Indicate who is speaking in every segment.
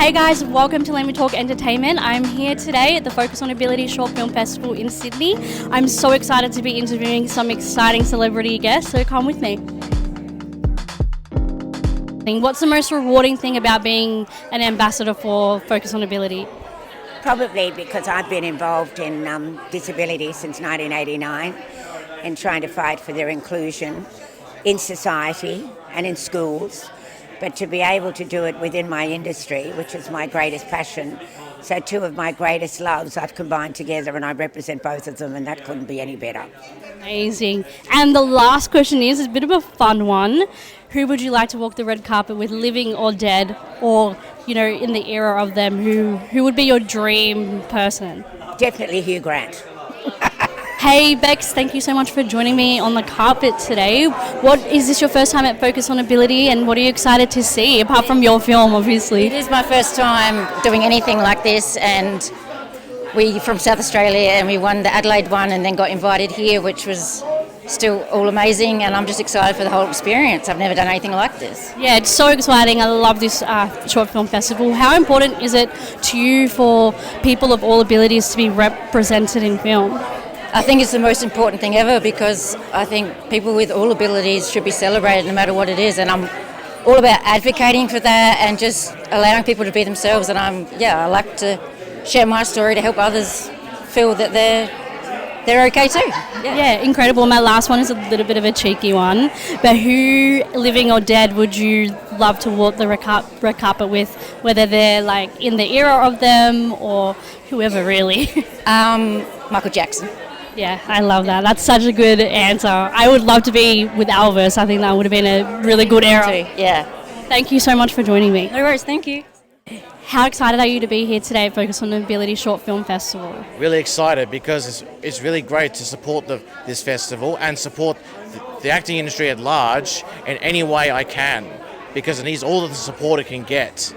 Speaker 1: Hey guys, welcome to Let Me Talk Entertainment. I'm here today at the Focus on Ability Short Film Festival in Sydney. I'm so excited to be interviewing some exciting celebrity guests, so come with me. What's the most rewarding thing about being an ambassador for Focus on Ability?
Speaker 2: Probably because I've been involved in disability since 1989 and trying to fight for their inclusion in society and in schools, but to be able to do it within my industry, which is my greatest passion. So two of my greatest loves I've combined together and I represent both of them, and that couldn't be any better.
Speaker 1: Amazing. And the last question is a bit of a fun one. Who would you like to walk the red carpet with, living or dead, or, you know, in the era of them, who would be your dream person?
Speaker 2: Definitely Hugh Grant.
Speaker 1: Hey Bex, thank you so much for joining me on the carpet today. Is this your first time at Focus on Ability, and what are you excited to see, apart from your film, obviously?
Speaker 3: It is my first time doing anything like this, and we from South Australia, and we won the Adelaide one and then got invited here, which was still all amazing, and I'm just excited for the whole experience. I've never done anything like this.
Speaker 1: Yeah, it's so exciting. I love this short film festival. How important is it to you for people of all abilities to be represented in film?
Speaker 3: I think it's the most important thing ever, because I think people with all abilities should be celebrated no matter what it is, and I'm all about advocating for that and just allowing people to be themselves, and I like to share my story to help others feel that they're okay too.
Speaker 1: Yeah, incredible. My last one is a little bit of a cheeky one, but who, living or dead, would you love to walk the red carpet with, whether they're like in the era of them or whoever really?
Speaker 3: Michael Jackson.
Speaker 1: Yeah, I love that. That's such a good answer. I would love to be with Elvis. I think that would have been a really good era.
Speaker 3: Yeah.
Speaker 1: Thank you so much for joining me.
Speaker 3: No worries, thank you.
Speaker 1: How excited are you to be here today at Focus on Ability Short Film Festival?
Speaker 4: Really excited, because it's really great to support this festival and support the acting industry at large in any way I can, because it needs all of the support it can get.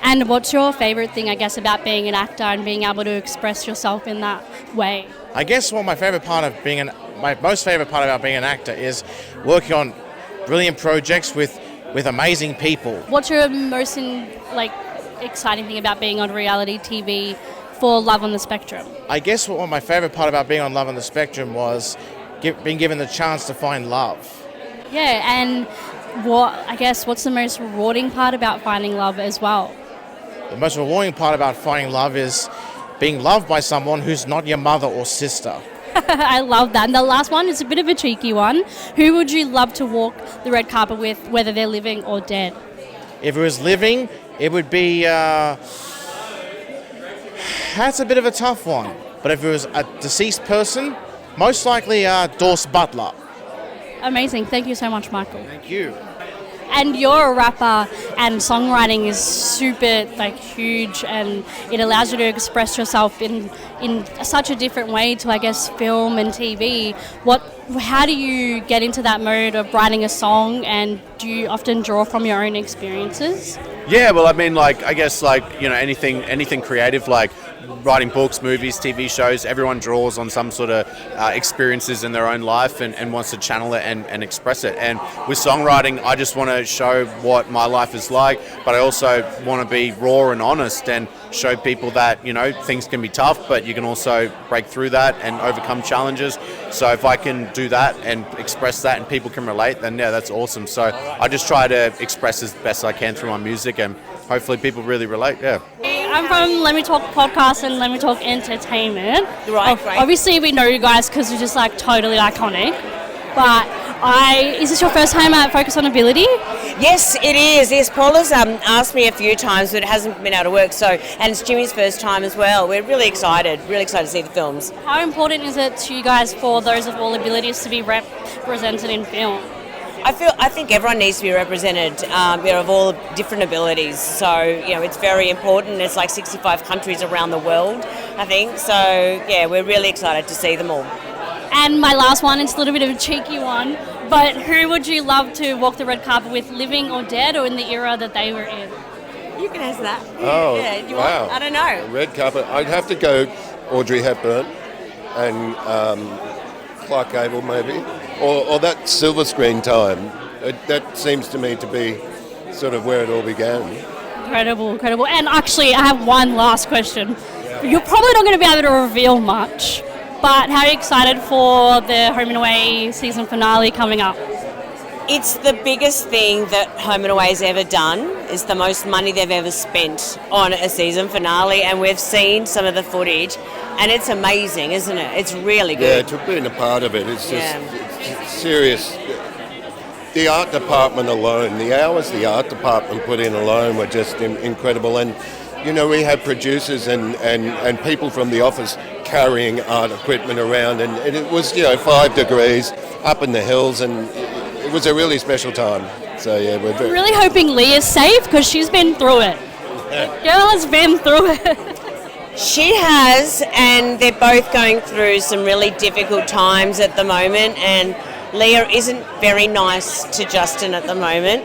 Speaker 1: And what's your favourite thing, I guess, about being an actor and being able to express yourself in that way?
Speaker 4: I guess my most favourite part about being an actor is working on brilliant projects with amazing people.
Speaker 1: What's your most exciting thing about being on reality TV for Love on the Spectrum?
Speaker 4: I guess what my favourite part about being on Love on the Spectrum was being given the chance to find love.
Speaker 1: Yeah, and what's the most rewarding part about finding love as well?
Speaker 4: The most rewarding part about finding love is being loved by someone who's not your mother or sister.
Speaker 1: I love that. And the last one is a bit of a cheeky one. Who would you love to walk the red carpet with, whether they're living or dead?
Speaker 4: If it was living, it would be... that's a bit of a tough one. But if it was a deceased person, most likely Dorse Butler.
Speaker 1: Amazing. Thank you so much, Michael.
Speaker 4: Thank you.
Speaker 1: And you're a rapper, and songwriting is super huge, and it allows you to express yourself in such a different way to, I guess, film and TV. How do you get into that mode of writing a song, and do you often draw from your own experiences?
Speaker 5: Yeah, well, I mean, anything creative, like writing books, movies, TV shows, everyone draws on some sort of experiences in their own life and wants to channel it and express it. And with songwriting, I just want to show what my life is like, but I also want to be raw and honest and show people that, things can be tough, but you can also break through that and overcome challenges. So if I can do that and express that and people can relate, then yeah, that's awesome. So I just try to express as best I can through my music, and hopefully people really relate, yeah.
Speaker 1: I'm from Let Me Talk Podcast and Let Me Talk Entertainment.
Speaker 2: Right.
Speaker 1: Obviously we know you guys because you're just totally iconic. But is this your first time at Focus on Ability?
Speaker 6: Yes, it is. Yes, Paula's asked me a few times, but it hasn't been able to work. And it's Jimmy's first time as well. We're really excited to see the films.
Speaker 1: How important is it to you guys, for those of all abilities, to be represented in film?
Speaker 6: I think everyone needs to be represented, of all different abilities. So, it's very important. It's 65 countries around the world, I think. So, yeah, we're really excited to see them all.
Speaker 1: And my last one, it's a little bit of a cheeky one, but who would you love to walk the red carpet with, living or dead, or in the era that they were in?
Speaker 6: You can answer that.
Speaker 7: Oh,
Speaker 6: yeah,
Speaker 7: wow.
Speaker 6: I don't know.
Speaker 7: Red carpet. I'd have to go Audrey Hepburn and Clark Gable, maybe, or that silver screen time. That seems to me to be sort of where it all began.
Speaker 1: Incredible, incredible. And actually, I have one last question. You're probably not going to be able to reveal much, but how are you excited for the Home and Away season finale coming up?
Speaker 6: It's the biggest thing that Home and Away has ever done. It's the most money they've ever spent on a season finale, and we've seen some of the footage, and it's amazing, isn't it? It's really good.
Speaker 7: Yeah, to being a part of it, it's just it's serious. The art department alone, the hours the art department put in alone were just incredible. And, you know, we had producers and people from the office carrying art equipment around, and it was, 5 degrees up in the hills, and it was a really special time. So yeah,
Speaker 1: I'm really hoping Leah's safe because she's been through it. Girl has been through it.
Speaker 6: She has, and they're both going through some really difficult times at the moment, and Leah isn't very nice to Justin at the moment.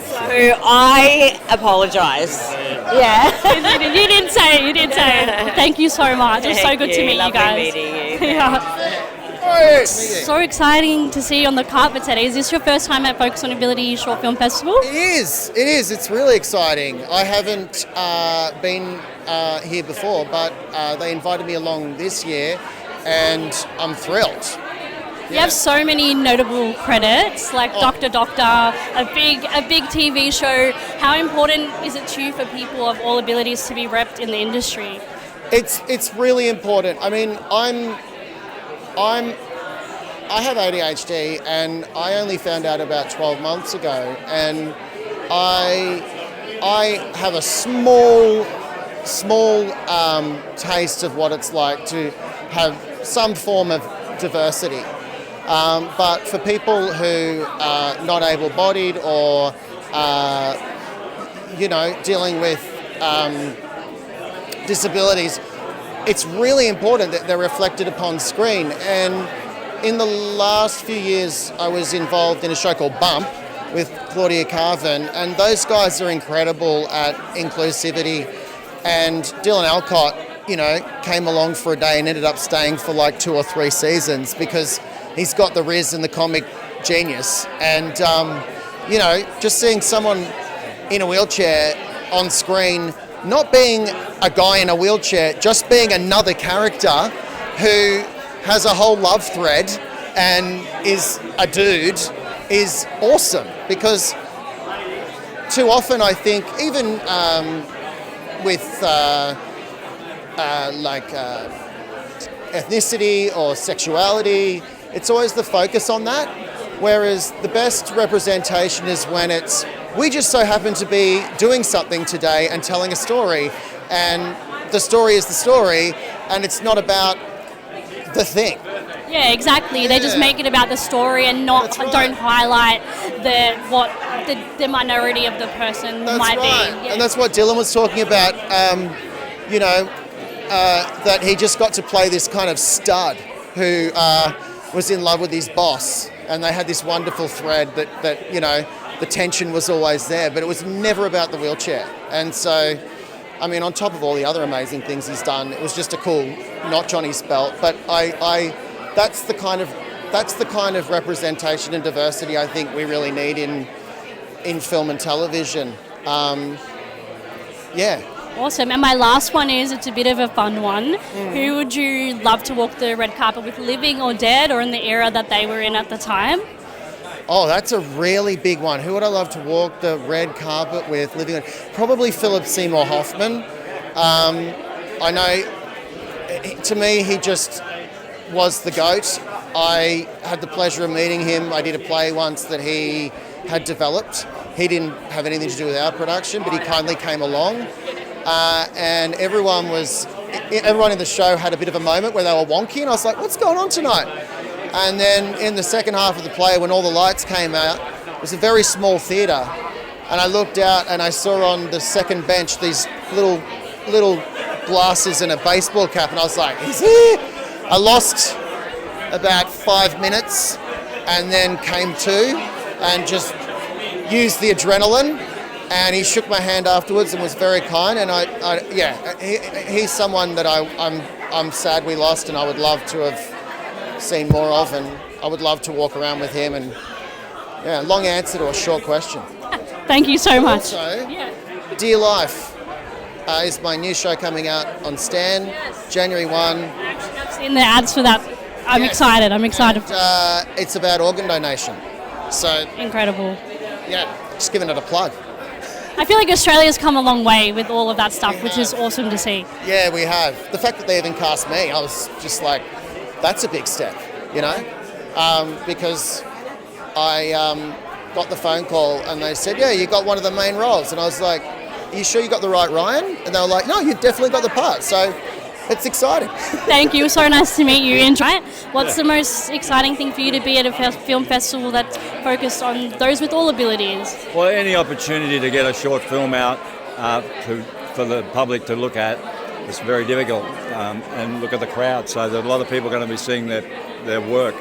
Speaker 6: So I apologise. Yeah.
Speaker 1: You didn't say it. You didn't say it. Thank you so much. It was so good to meet you guys.
Speaker 6: Lovely meeting you.
Speaker 1: Yeah. So exciting to see you on the carpet today. Is this your first time at Focus on Ability Short Film Festival?
Speaker 8: It is. It's really exciting. I haven't been here before, but they invited me along this year, and I'm thrilled.
Speaker 1: You have so many notable credits, like Dr. Doctor, a big TV show. How important is it to you for people of all abilities to be repped in the industry?
Speaker 8: It's really important. I mean, I have ADHD, and I only found out about 12 months ago, and I have a small taste of what it's like to have some form of diversity. But for people who are not able-bodied or dealing with disabilities, it's really important that they're reflected upon screen. And in the last few years, I was involved in a show called Bump with Claudia Carvin, and those guys are incredible at inclusivity. And Dylan Alcott, came along for a day and ended up staying for like 2 or 3 seasons because he's got the riz and the comic genius. And, just seeing someone in a wheelchair on screen, not being a guy in a wheelchair, just being another character who has a whole love thread and is a dude, is awesome. Because too often I think, even with ethnicity or sexuality, it's always the focus on that. Whereas the best representation is when it's, we just so happen to be doing something today and telling a story, and the story is the story, and it's not about the thing.
Speaker 1: Yeah, exactly. They just make it about the story and don't highlight the minority of the person might be. Yeah.
Speaker 8: And that's what Dylan was talking about. That he just got to play this kind of stud who was in love with his boss, and they had this wonderful thread that the tension was always there, but it was never about the wheelchair. And so, I mean, on top of all the other amazing things he's done, it was just a cool notch on his belt. But that's the kind of representation and diversity I think we really need in film and television.
Speaker 1: Awesome. And my last one is, it's a bit of a fun one. Who would you love to walk the red carpet with, living or dead, or in the era that they were in at the time?
Speaker 8: Oh, that's a really big one. Who would I love to walk the red carpet with, living? Probably Philip Seymour Hoffman. I know, to me, he just was the GOAT. I had the pleasure of meeting him. I did a play once that he had developed. He didn't have anything to do with our production, but he kindly came along. And everyone in the show had a bit of a moment where they were wonky, and I was like, what's going on tonight? And then in the second half of the play, when all the lights came out, it was a very small theatre, and I looked out and I saw on the second bench these little glasses and a baseball cap, and I was like, he's here! I lost about 5 minutes and then came to and just used the adrenaline. And he shook my hand afterwards and was very kind. And he's someone that I'm sad we lost, and I would love to have seen more of, and I would love to walk around with him. And long answer to a short question.
Speaker 1: Thank you so much.
Speaker 8: Also, Dear Life is my new show coming out on Stan, January 1.
Speaker 1: I've seen the ads for that. I'm excited.
Speaker 8: It's about organ donation. So,
Speaker 1: Incredible.
Speaker 8: yeah, just giving it a plug.
Speaker 1: I feel like Australia's come a long way with all of that stuff, which is awesome to see.
Speaker 8: Yeah, we have. The fact that they even cast me, I was just like, that's a big step, you know? Because I got the phone call and they said, yeah, you got one of the main roles. And I was like, are you sure you got the right Ryan? And they were like, no, you definitely got the part. So it's exciting.
Speaker 1: Thank you. So nice to meet you. Right? What's the most exciting thing for you to be at a film festival that's focused on those with all abilities?
Speaker 9: Well, any opportunity to get a short film out for the public to look at is very difficult, and look at the crowd. So there are a lot of people going to be seeing their work,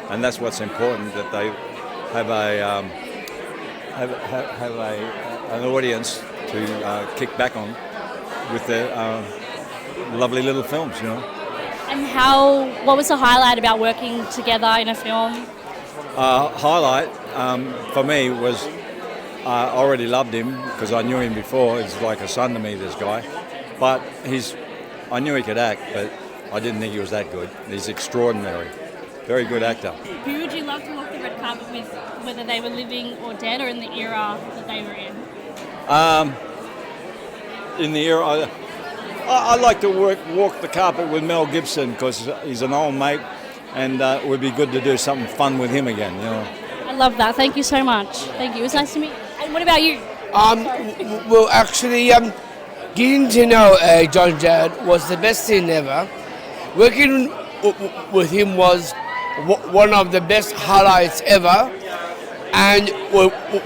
Speaker 9: and that's what's important, that they have an audience to kick back on with their lovely little films, you know.
Speaker 1: And what was the highlight about working together in a film?
Speaker 9: Highlight for me was I already loved him because I knew him before. He's like a son to me, this guy. But I knew he could act, but I didn't think he was that good. He's extraordinary. Very good actor.
Speaker 1: Who would you love to walk the red carpet with, whether they were living or dead, or in the era that they were in?
Speaker 9: In the era, I like to walk the carpet with Mel Gibson because he's an old mate, and it would be good to do something fun with him again, you know.
Speaker 1: I love that. Thank you so much. Thank you. It was nice to meet you. And what about you?
Speaker 10: Well, actually, getting to know John Jarratt was the best thing ever. Working with him was one of the best highlights ever. And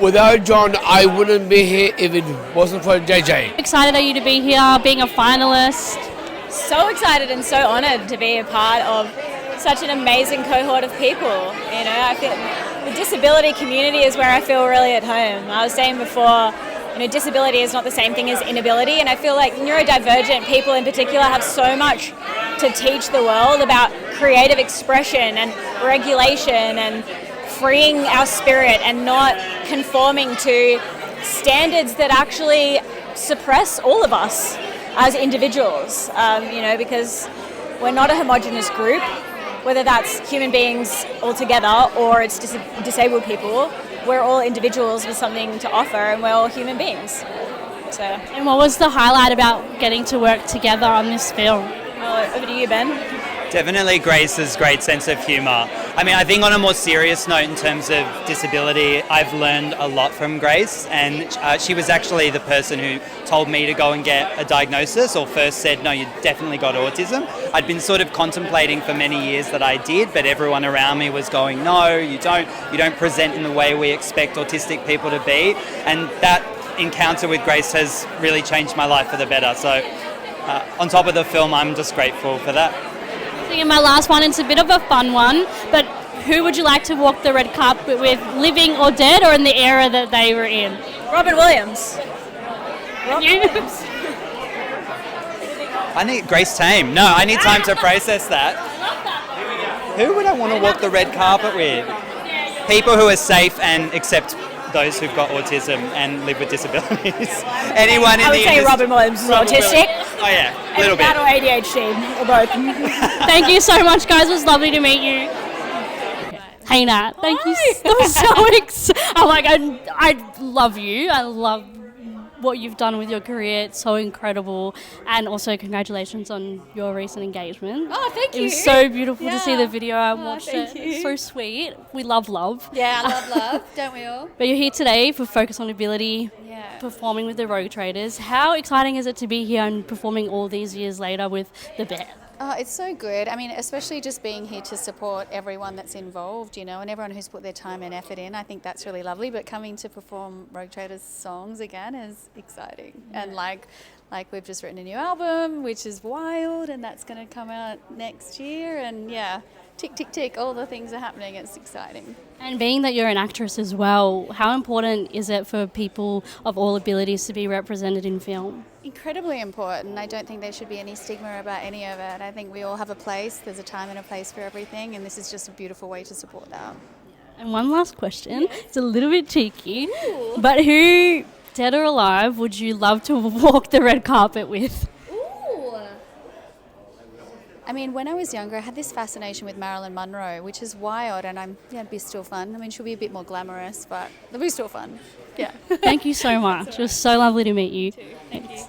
Speaker 10: without John, I wouldn't be here if it wasn't for JJ.
Speaker 1: Excited are you to be here, being a finalist?
Speaker 11: So excited and so honoured to be a part of such an amazing cohort of people. You know, I feel the disability community is where I feel really at home. I was saying before, you know, disability is not the same thing as inability, and I feel like neurodivergent people in particular have so much to teach the world about creative expression and regulation and freeing our spirit and not conforming to standards that actually suppress all of us as individuals, you know, because we're not a homogenous group, whether that's human beings altogether or it's disabled people. We're all individuals with something to offer, and we're all human beings. So.
Speaker 1: And what was the highlight about getting to work together on this film?
Speaker 11: Well, over to you, Ben.
Speaker 12: Definitely Grace's great sense of humour. I mean, I think on a more serious note in terms of disability, I've learned a lot from Grace, and she was actually the person who told me to go and get a diagnosis, or first said, no, you definitely got autism. I'd been sort of contemplating for many years that I did, but everyone around me was going, no, you don't present in the way we expect autistic people to be, and that encounter with Grace has really changed my life for the better. So on top of the film, I'm just grateful for that.
Speaker 1: And my last one, it's a bit of a fun one, but who would you like to walk the red carpet with, living or dead, or in the era that they were in?
Speaker 11: Robin Williams.
Speaker 12: I need Grace Tame. No, I need time to process that. Who would I want to walk the red carpet with? People who are safe and accept those who've got autism and live with disabilities. Anyone in the
Speaker 11: I would say Robin Williams is autistic.
Speaker 12: Oh yeah, a little bit.
Speaker 11: That or ADHD, or both.
Speaker 1: Thank you so much, guys. It was lovely to meet you. Hey Nat, thank you. That was so I love you. I love what you've done with your career. It's so incredible. And also congratulations on your recent engagement.
Speaker 11: Oh, thank you.
Speaker 1: It was so beautiful to see the video. I watched it. It's so sweet. We love love.
Speaker 11: Yeah, I love love. Don't we all?
Speaker 1: But you're here today for Focus on Ability, performing with the Rogue Traders. How exciting is it to be here and performing all these years later with the band?
Speaker 13: Oh, it's so good. I mean, especially just being here to support everyone that's involved, you know, and everyone who's put their time and effort in. I think that's really lovely. But coming to perform Rogue Traders songs again is exciting. Yeah. And like we've just written a new album, which is wild, and that's going to come out next year. And yeah, tick, tick, tick, all the things are happening. It's exciting.
Speaker 1: And being that you're an actress as well, how important is it for people of all abilities to be represented in film?
Speaker 13: Incredibly important. I don't think there should be any stigma about any of it. I think we all have a place. There's a time and a place for everything, and this is just a beautiful way to support that.
Speaker 1: And one last question. It's a little bit cheeky, but who, dead or alive, would you love to walk the red carpet with?
Speaker 13: I mean, when I was younger, I had this fascination with Marilyn Monroe, which is wild, and it'd be still fun. I mean, she'll be a bit more glamorous, but it'll be still fun. Yeah.
Speaker 1: Thank you so much. It was so lovely to meet you.
Speaker 13: Thank you.